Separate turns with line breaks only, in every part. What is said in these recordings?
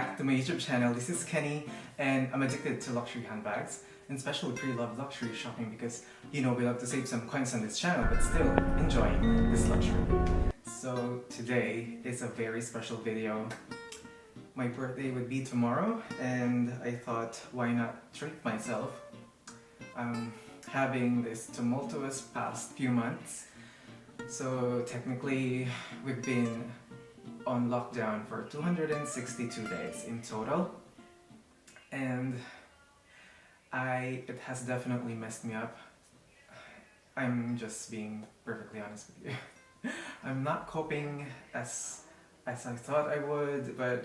back to my YouTube channel. This is Kenny and I'm addicted to luxury handbags and especially pre-love luxury shopping because we love to save some coins on this channel but still enjoying this luxury. So today is a very special video. My birthday would be tomorrow and I thought why not treat myself. Having this tumultuous past few months. So technically we've been on lockdown for 262 days in total, and it has definitely messed me up. I'm just being perfectly honest with you. I'm not coping as I thought I would, but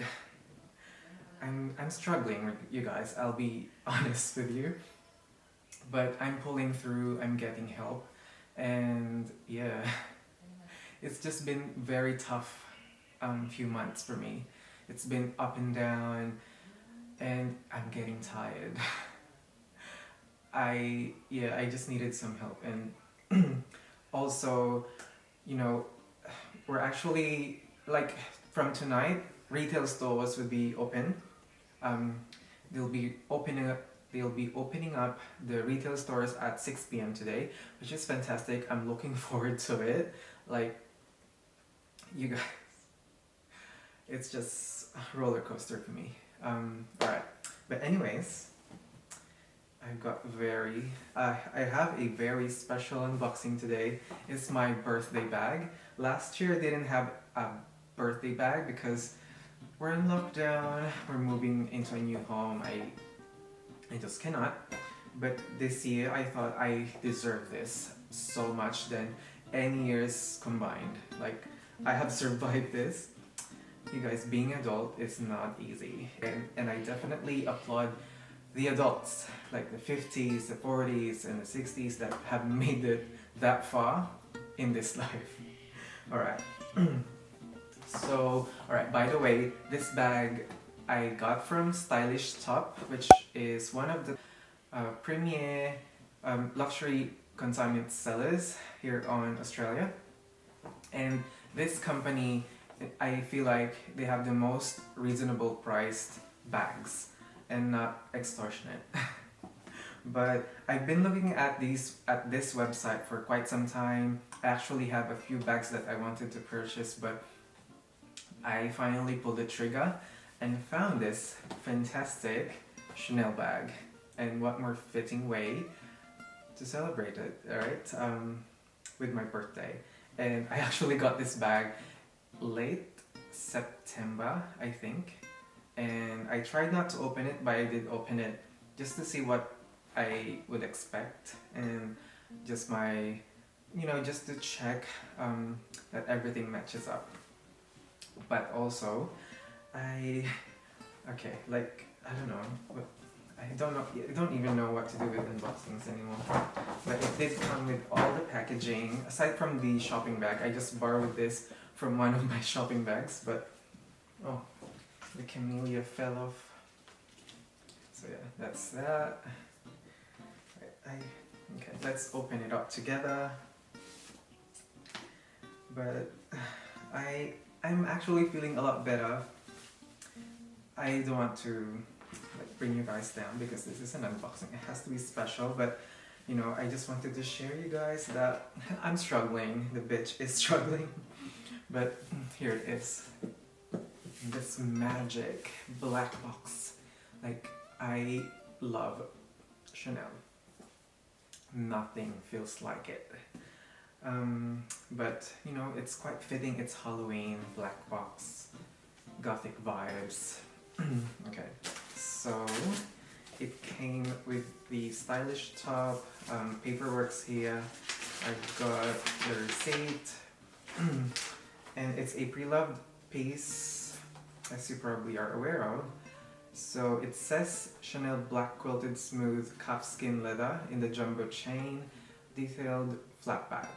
I'm struggling with you guys, I'll be honest with you. But I'm pulling through, I'm getting help, and yeah, it's just been very tough few months for me. It's been up and down and I'm getting tired. I just needed some help, and also, we're actually, like, from tonight retail stores will be open. They'll be opening up the retail stores at 6 p.m. today, which is fantastic. I'm looking forward to it. Like, you guys, it's just a roller coaster for me. Alright, but anyways, I have a very special unboxing today. It's my birthday bag. Last year I didn't have a birthday bag because we're in lockdown, we're moving into a new home. I just cannot. But this year I thought I deserve this so much than any years combined. Like, I have survived this. You guys, being adult is not easy, and I definitely applaud the adults, like the 50s, the 40s, and the 60s that have made it that far in this life. Alright. So, alright, by the way, this bag I got from Stylish Top, which is one of the premier luxury consignment sellers here on Australia. And this company, I feel like they have the most reasonable priced bags and not extortionate. But I've been looking at this website for quite some time. I actually have a few bags that I wanted to purchase, but I finally pulled the trigger and found this fantastic Chanel bag. And what more fitting way to celebrate it, alright? With my birthday. And I actually got this bag late September, I think. And I tried not to open it, but I did open it just to see what I would expect. And just just to check that everything matches up. But also, I don't even know what to do with unboxings anymore. But it did come with all the packaging. Aside from the shopping bag, I just borrowed this from one of my shopping bags, but oh, the camellia fell off. So yeah, that's that. Okay, let's open it up together. But I'm actually feeling a lot better. I don't want to bring you guys down because this is an unboxing. It has to be special, but I just wanted to share you guys that I'm struggling. The bitch is struggling. But here it is. This magic black box. Like, I love Chanel. Nothing feels like it. But it's quite fitting. It's Halloween, black box, gothic vibes. Okay, so it came with the Stylish Top paperworks here. I've got the receipt, and it's a pre-loved piece, as you probably are aware of. So it says Chanel Black Quilted Smooth Calfskin Leather in the jumbo chain, detailed flat bag.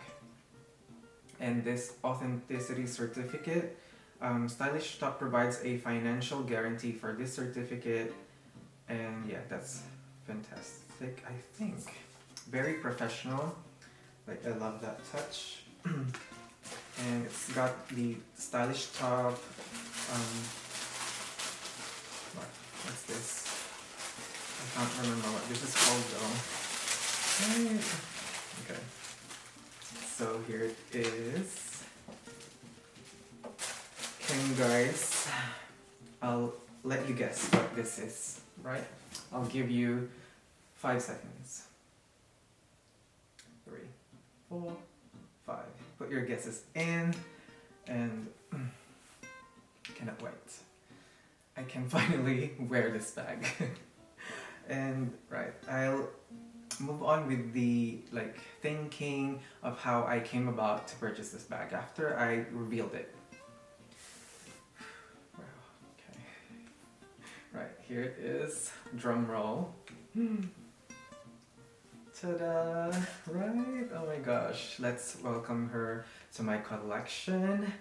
And this authenticity certificate, Stylish Top provides a financial guarantee for this certificate, and yeah, that's fantastic, I think. Very professional, like, I love that touch. And it's got the Stylish Top What's this? I can't remember what this is called though. Right. Okay. So here it is. Okay guys, I'll let you guess what this is, right? I'll give you 5 seconds. 3, 4, 5. Put your guesses in and cannot wait. I can finally wear this bag. And right, I'll move on with the thinking of how I came about to purchase this bag after I revealed it. Wow, okay. Right, here it is. Drum roll. Ta-da! Right? Oh my gosh. Let's welcome her to my collection.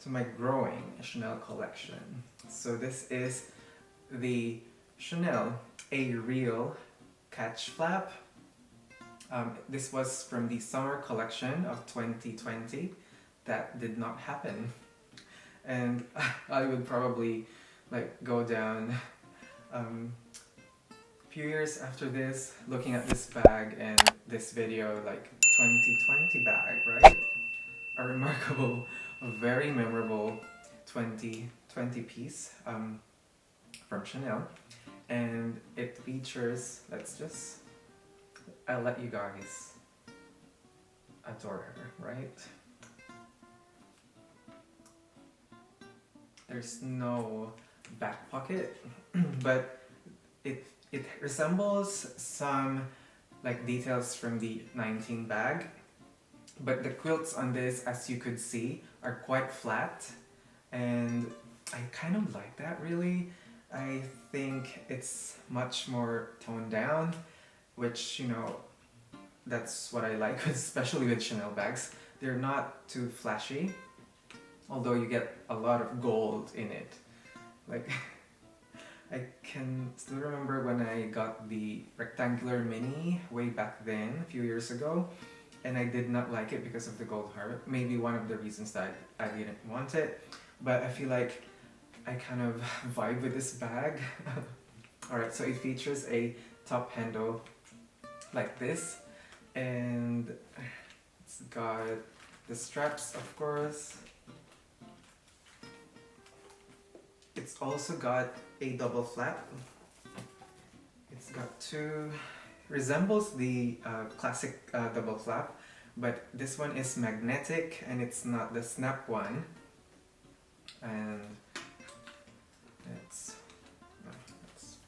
To my growing Chanel collection. So this is the Chanel A-Real Catch Flap. This was from the summer collection of 2020. That did not happen. And I would probably go down a few years after this, looking at this bag and this video, 2020 bag, right? A remarkable, a very memorable 2020 piece from Chanel. And it features, I'll let you guys adore her, right? There's no back pocket, but it resembles some details from the 19 bag, but the quilts on this, as you could see, are quite flat, and I kind of like that really. I think it's much more toned down, which, that's what I like, especially with Chanel bags. They're not too flashy, although you get a lot of gold in it. I can still remember when I got the rectangular mini way back then, a few years ago, and I did not like it because of the gold heart. Maybe one of the reasons that I didn't want it, but I feel like I kind of vibe with this bag. Alright, so it features a top handle like this, and it's got the straps, of course. It's also got a double flap. It's got resembles the classic double flap, but this one is magnetic and it's not the snap one. And let's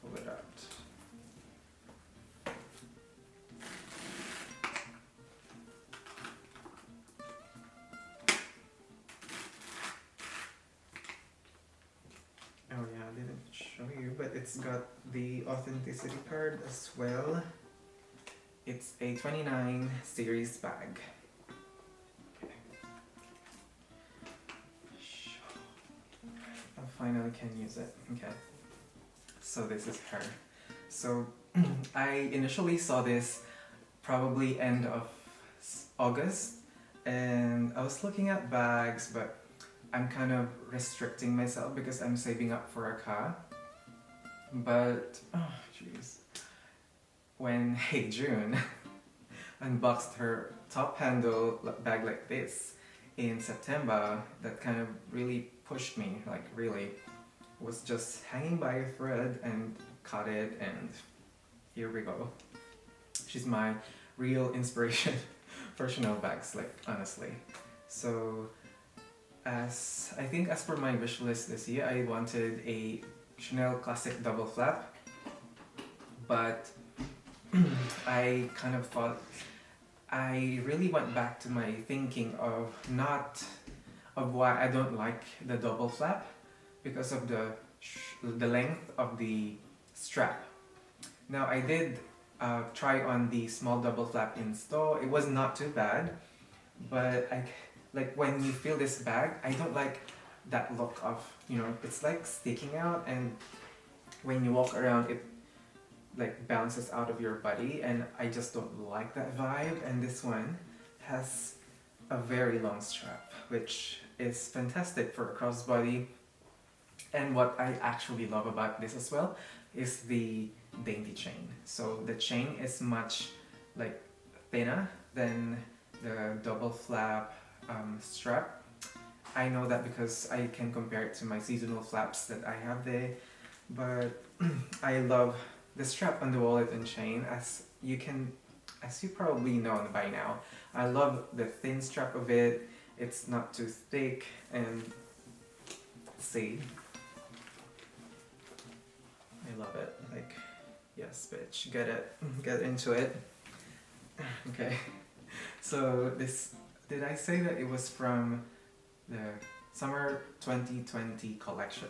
pull it out. Oh yeah, I didn't show you, but it's got the authenticity card as well. It's a 29 series bag. Okay. I finally can use it. Okay. So this is her. So I initially saw this probably end of August, and I was looking at bags, but I'm kind of restricting myself because I'm saving up for a car. But, oh jeez, when Hey June unboxed her top handle bag like this in September, that kind of really pushed me, really. Was just hanging by a thread and caught it, and here we go. She's my real inspiration for Chanel bags, honestly. So I think as per my wish list this year, I wanted a Chanel classic double flap, but I kind of thought, I really went back to my thinking of why I don't like the double flap, because of the length of the strap. Now I did try on the small double flap in store. It was not too bad, but when you feel this bag, I don't like that look of, it's sticking out, and when you walk around it bounces out of your body, and I just don't like that vibe. And this one has a very long strap, which is fantastic for a crossbody, And what I actually love about this as well is the dainty chain. So the chain is much like thinner than the double flap strap. I know that because I can compare it to my seasonal flaps that I have there, but I love the strap on the wallet and chain. As you probably know by now, I love the thin strap of it. It's not too thick, and see, I love it. Like, yes, bitch, get into it. Okay, so this, did I say that it was from the summer 2020 collection?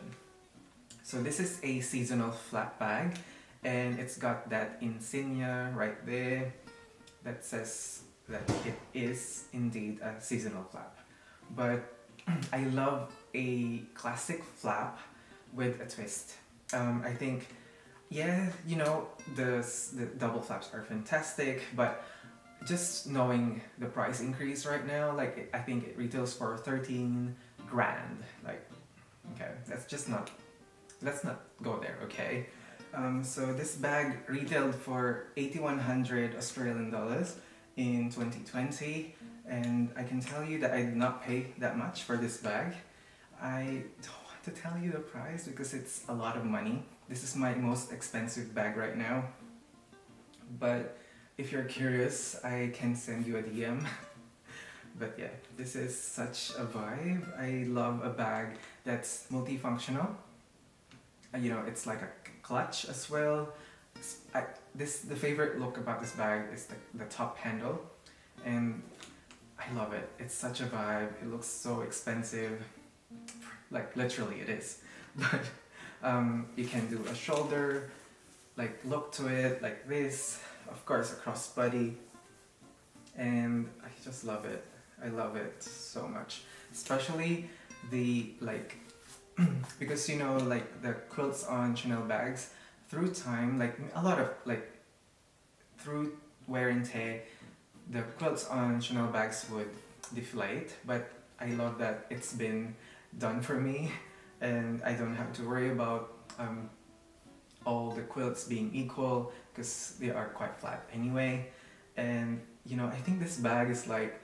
So this is a seasonal flap bag, and it's got that insignia right there that says that it is indeed a seasonal flap. But I love a classic flap with a twist. I think, yeah, you know, the double flaps are fantastic, but just knowing the price increase right now, like I think it retails for 13 grand. Like, okay, let's not go there, okay? So this bag retailed for 8,100 Australian dollars in 2020, and I can tell you that I did not pay that much for this bag. I don't want to tell you the price because it's a lot of money. This is my most expensive bag right now, but if you're curious, I can send you a DM. But yeah, this is such a vibe. I love a bag that's multifunctional. You know, it's like a clutch as well. The favorite look about this bag is the top handle, and I love it. It's such a vibe. It looks so expensive, like literally it is. But you can do a shoulder like look to it like this, of course a crossbody, and I just love it. I love it so much, especially the like because you know, like the quilts on Chanel bags, through time, like a lot of like through wear and tear, the quilts on Chanel bags would deflate, but I love that it's been done for me, and I don't have to worry about all the quilts being equal because they are quite flat anyway. And you know, I think this bag is like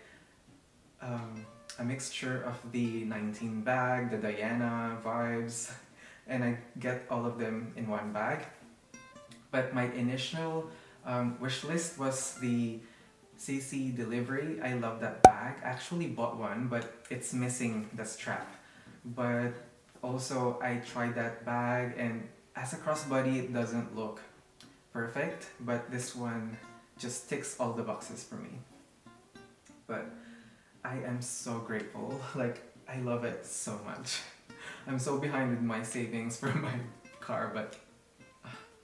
a mixture of the 19 bag, the Diana vibes, and I get all of them in one bag. But my initial wish list was the CC delivery. I love that bag. I actually bought one, but it's missing the strap. But also I tried that bag, and as a crossbody it doesn't look perfect, but this one just ticks all the boxes for me. But I am so grateful. Like, I love it so much. I'm so behind with my savings for my car, but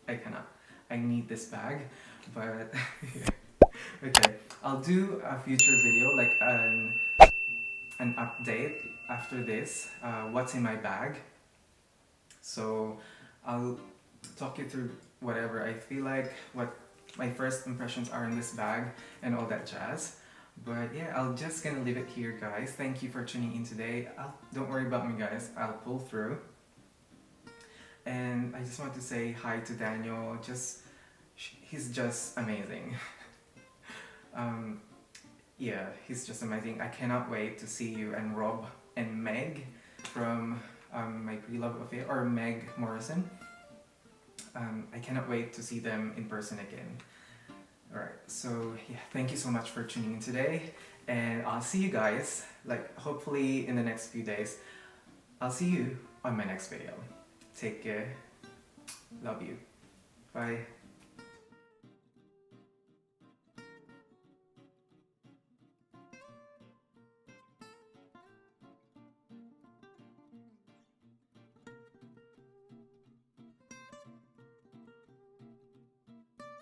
I cannot. I need this bag, but okay. I'll do a future video, like an update after this, what's in my bag. So I'll talk you through whatever I feel like, what my first impressions are in this bag, and all that jazz. But yeah, I'll just gonna leave it here, guys. Thank you for tuning in today. Don't worry about me, guys. I'll pull through. And I just want to say hi to Daniel. He's just amazing. Yeah, he's just amazing. I cannot wait to see you and Rob and Meg from My Pre-Love Affair, or Meg Morrison. I cannot wait to see them in person again. Alright, so yeah, thank you so much for tuning in today, and I'll see you guys, like hopefully in the next few days. I'll see you on my next video. Take care. Love you. Bye.